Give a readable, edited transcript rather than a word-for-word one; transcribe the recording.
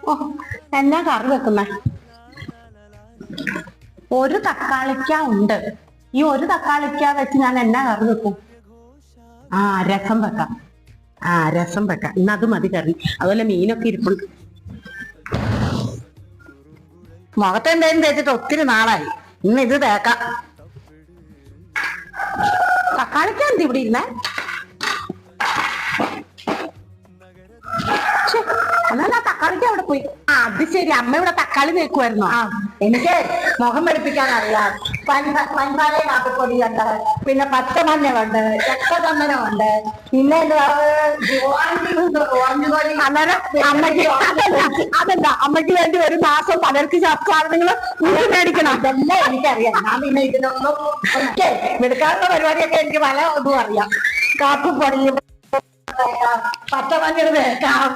ഓ, എന്നാ കറി വെക്കുന്ന? ഒരു തക്കാളിക്ക ഉണ്ട്. ഈ ഒരു തക്കാളിക്ക വെച്ച് ഞാൻ എന്നാ കറി വെക്കും? ആ, രസം വെക്കാം. രസം വെക്കാം. ഇന്ന് അത് മതി കറി. അതുപോലെ മീനൊക്കെ ഇരിപ്പുണ്ട്. മുഖത്ത് എന്തേലും തേച്ചിട്ട് ഒത്തിരി നാളായി. ഇന്ന് ഇത് തേക്കാം. തക്കാളിക്ക എന്ത് ഇവിടെ ഇരുന്നേ? എന്നാ തക്കാളിക്ക അവിടെ പോയി. അത് ശരി, അമ്മ ഇവിടെ തക്കാളി തേക്കുമായിരുന്നോ? എനിക്ക് മുഖം വെളുപ്പിക്കാൻ അറിയാം. പഞ്ചാരയും കാപ്പിപ്പൊടിയുണ്ട്, പിന്നെ പച്ചമഞ്ഞളുണ്ട്, രക്തചന്ദനമുണ്ട്, പിന്നെ അന്നേരം അമ്മയ്ക്ക് അതെന്താ അമ്മയ്ക്ക് വേണ്ടി ഒരു മാസം പലർക്ക് സാധനങ്ങൾ മേടിക്കണം. ഇതെല്ലാം എനിക്കറിയാം. ഞാൻ പിന്നെ ഇതിനൊന്നും ഒക്കെ എടുക്കാനുള്ള പരിപാടിയൊക്കെ എനിക്ക് പല ഇതും അറിയാം. കാപ്പിപ്പൊടിയും പച്ചമഞ്ഞൾ തേക്കാം.